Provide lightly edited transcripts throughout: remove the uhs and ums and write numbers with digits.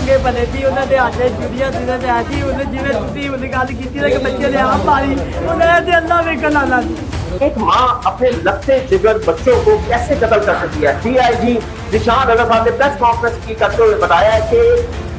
ਚੰਗੇ ਭਲੇ ਸੀ, ਉਹਨਾਂ ਦੇ ਹੱਥ 'ਚ ਚੁੜੀਆਂ ਸੀ ਤੇ ਐਸੀ ਉਹਨੇ ਜਿਵੇਂ ਤੁਸੀਂ ਉਹਨੇ ਗੱਲ ਕੀਤੀ ਨਾ ਕਿ ਬੱਚੇ ਨੇ ਆਪ ਪਾਲੀ, ਉਹਨਾਂ ਦੇ ਅੱਲਾ ਵੇਖਣ ਵਾਲਾ ਸੀ। एक माँ अपने लगते जिगर बच्चों को कैसे कत्ल कर सकती है। डीआईजी निशान रजा साहब ने प्रेस कॉन्फ्रेंस की करते हुए बताया है कि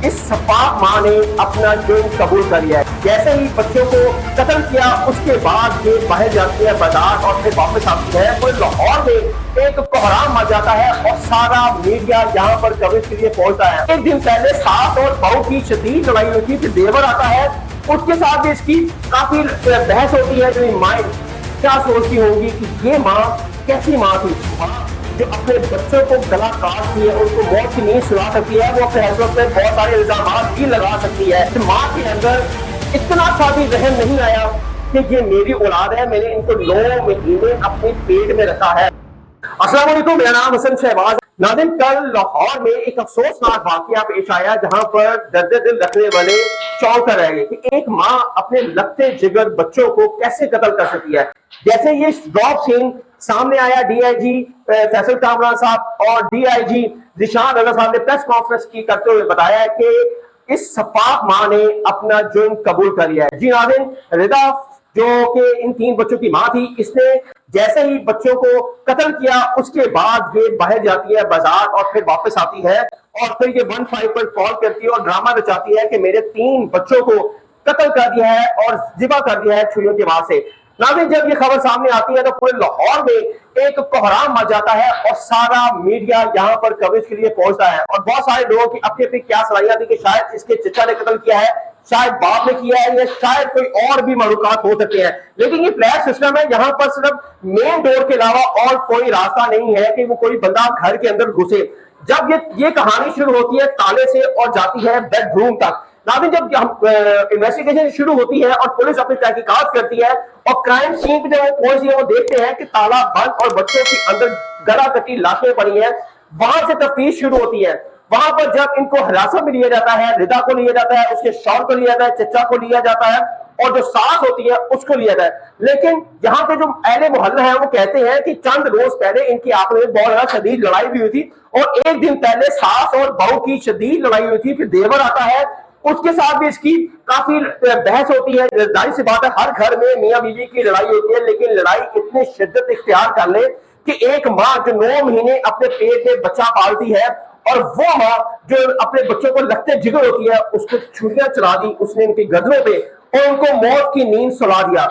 इस सपाक माँ ने अपना जुर्म कबूल कर लिया है। जैसे ही बच्चों को कत्ल किया उसके बाद ये बाहर जाती है बाजार और फिर वापस आती है। और लाहौर में एक कोहराम मच जाता है और सारा मीडिया यहाँ पर कवरेज के लिए पहुंचता है। एक दिन पहले सास और बहू की शदीद लड़ाई हुई थी, फिर देवर आता है, उसके साथ भी इसकी काफी बहस होती है। जो माँ क्या सोचती होगी कि ये माँ कैसी माँ थी, जो अपने बच्चों को गला काटती है, उनको मौत की नींद सुला सकती है, वो अपने हस्बैंड पे बहुत सारे इल्जाम भी लगा सकती है। तो माँ के अंदर इतना सा भी रहम नहीं आया कि ये मेरी औलाद है, मैंने इनको 9 महीने अपने पेट में रखा है। अस्सलाम वालेकुम, मेरा नाम हसन शहबाज। नाज़रीन, कल लाहौर में एक अफसोसनाक वाकया पेश आया जहां पर दर्द दिल रखने वाले चौंक कर रह गए कि एक माँ अपने लगते जिगर बच्चों को कैसे कत्ल कर सकती है। जैसे ये ड्रॉप सीन सामने आया, डीआईजी फैसल कामरान साहब और डीआईजी निशान रजा साहब ने प्रेस कॉन्फ्रेंस की करते हुए बताया है कि इस सपाक माँ ने अपना जुर्म कबूल कर लिया है। जी नाज़रीन, रिदा जो कि इन 3 बच्चों की माँ थी, इसने जैसे ही बच्चों को कत्ल किया उसके बाद ये बाहर जाती है बाजार और फिर वापस आती है और फिर ये 15 पर कॉल करती है और ड्रामा रचाती है कि मेरे 3 बच्चों को कत्ल कर दिया है और ज़िबा कर दिया है छुरियों के वार से। नाज़रीन, जब ये खबर सामने आती है तो पूरे लाहौर में एक कोहराम मच जाता है और सारा मीडिया यहाँ पर कवरेज के लिए पहुंचता है और बहुत सारे लोगों की अपनी अपनी क्या सलाहियत थी कि शायद इसके चचा ने कत्ल किया है, शायद बाप ने किया है, या शायद कोई और भी मालूमात हो सकते हैं। लेकिन ये फ्लैश सिस्टम है, यहाँ पर सिर्फ मेन डोर के अलावा और कोई रास्ता नहीं है कि वो कोई बंदा घर के अंदर घुसे। जब ये कहानी शुरू होती है ताले से और जाती है बेडरूम तक। नाज़रीन, जब इन्वेस्टिगेशन शुरू होती है और पुलिस अपनी तहकीकात करती है और क्राइम सीन पे जब वो पहुंचती है, वो देखते हैं कि ताला बंद और बच्चों के अंदर गला कटी लाशें पड़ी हैं। वहां से तफ्तीश शुरू होती है। वहां पर जब इनको हिरासत में लिया जाता है, रिदा को लिया जाता है, उसके शौहर को लिया जाता है, चचा को लिया जाता है और जो सास होती है उसको लिया जाता है। लेकिन यहाँ पे जो अहले मोहल्ला है वो कहते हैं कि चंद रोज पहले इनकी आपस में बहुत ज्यादा शदीद लड़ाई भी हुई थी और एक दिन पहले सास और बहू की शदीद लड़ाई हुई थी। फिर देवर आता है, उसके साथ भी इसकी काफी बहस होती है। जाहिर सी बात है, हर घर में मियां बीवी की लड़ाई होती है, लेकिन लड़ाई इतनी शिद्दत इख्तियार कर ले कि एक माँ जो 9 महीने अपने पेट में बच्चा पालती है और वो माँ जो अपने बच्चों को लगते जिगर होती है, उसको छुरियां चला दी उसने इनकी गर्दनों पे और उनको मौत की नींद सुला दिया।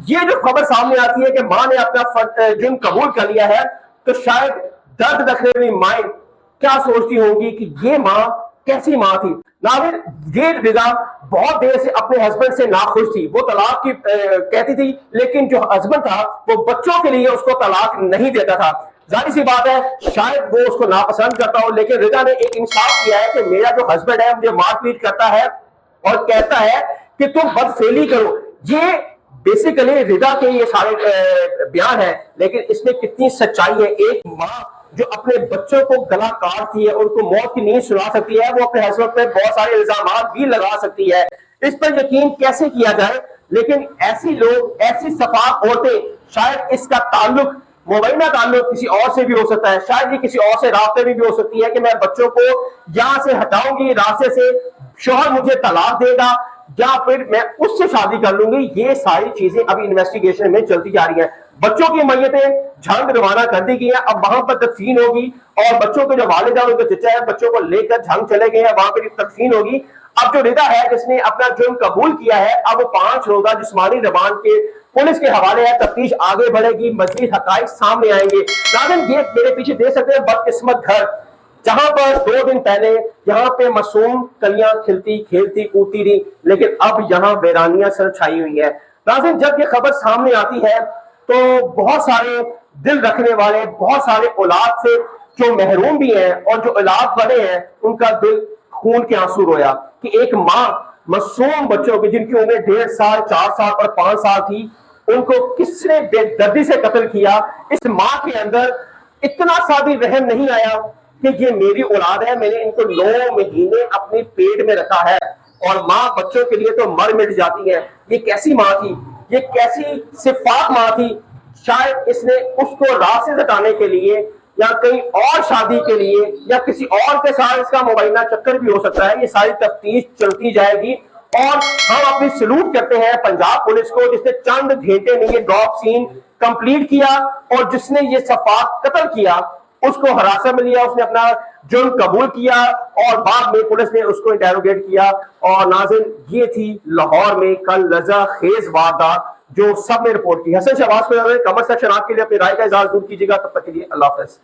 ये जो खबर सामने आती है कि माँ ने अपना जुर्म कबूल कर लिया है, तो शायद दर्द रखने वाली माँ क्या सोचती होंगी कि ये माँ कैसी माँ थी। नाज़रीन, ये रिदा बहुत देर से अपने हस्बैंड से नाखुश थी। वो तलाक की कहती थी, लेकिन जो हस्बैंड था वो बच्चों के लिए उसको तलाक नहीं देता था। जाहिर सी बात है, शायद वो उसको नापसंद करता हो, लेकिन रिदा ने एक इंसाफ किया है कि मेरा जो हस्बैंड है मुझे मारपीट करता है और कहता है कि तुम बदफेली करो। ये बेसिकली रिदा के ये सारे बयान है, लेकिन इसमें कितनी सच्चाई है। एक माँ जो अपने बच्चों को गला काटती है, उनको मौत की नींद सुला सकती है, वो अपने हस्बैंड पे बहुत सारे इल्जाम भी लगा सकती है। इस पर यकीन कैसे किया जाए। लेकिन ऐसी लोग, ऐसी सफाक औरतें, शायद इसका ताल्लुक मुबैना ताल्लुक किसी और से भी हो सकता है, शायद ये किसी और से रास्ते में भी हो सकती है कि मैं बच्चों को यहाँ से हटाऊंगी रास्ते से, शौहर मुझे तलाक देगा या फिर मैं उससे शादी कर लूंगी। ये सारी चीजें अभी इन्वेस्टिगेशन में चलती जा रही हैं। बच्चों की मैयतें झंग रवाना कर दी गई है, अब वहां पर तदफीन होगी और बच्चों के जो वालिद है, उनके चचा है, बच्चों को लेकर झंग चले गए हैं, वहां पर तदफीन होगी। अब जो रिदा है जिसने अपना जुर्म कबूल किया है, अब वो 5 रोजा जिस्मानी रिमांड के पुलिस के हवाले है। तफ्तीश आगे बढ़ेगी, मज़ीद हकाइक सामने आएंगे। नाज़रीन, ये मेरे पीछे देख सकते हैं बदकिस्मत घर, जहां पर 2 दिन पहले यहाँ पे मासूम कलियां खिलती खेलती कूदती रही, लेकिन अब यहाँ वीरानियां सर छाई हुई है। नाज़रीन, जब ये खबर सामने आती है तो बहुत सारे दिल रखने वाले, बहुत सारे औलाद से जो महरूम भी हैं और जो औलाद वाले हैं, उनका दिल खून के आंसू रोया कि एक माँ मासूम बच्चों की जिनकी उम्र 1.5 साल, 4 साल और 5 साल थी, उनको किसने बेदर्दी से कत्ल किया। इस माँ के अंदर इतना सा भी रहम नहीं आया कि ये मेरी औलाद है, मैंने इनको 9 महीने अपने पेट में रखा है और माँ बच्चों के लिए तो मर मिट जाती है। ये कैसी माँ थी, ये कैसी सिफात माँ थी। शायद इसने उसको राह से हटाने के लिए یا کہیں اور شادی کے لیے یا کسی اور کے ساتھ اس کا مبینہ چکر بھی ہو سکتا ہے. یہ ساری تفتیش چلتی جائے گی اور ہم اپنی سلوٹ کرتے ہیں پنجاب پولیس کو جس نے چند گھنٹے میں یہ ڈراپ سین کمپلیٹ کیا اور جس نے یہ صفاق قتل کیا اس کو حراست میں لیا, اس نے اپنا جرم قبول کیا اور بعد میں پولیس نے اس کو انٹیروگیٹ کیا. اور ناظرین یہ تھی لاہور میں کل لرزہ خیز واردات جو سب نے رپورٹ کی. حسن شہباز کو کمنٹ سیکشن آپ کے لیے اپنی رائے کا اظہار ضرور کیجیے گا. تب تک کے لیے اللہ حافظ.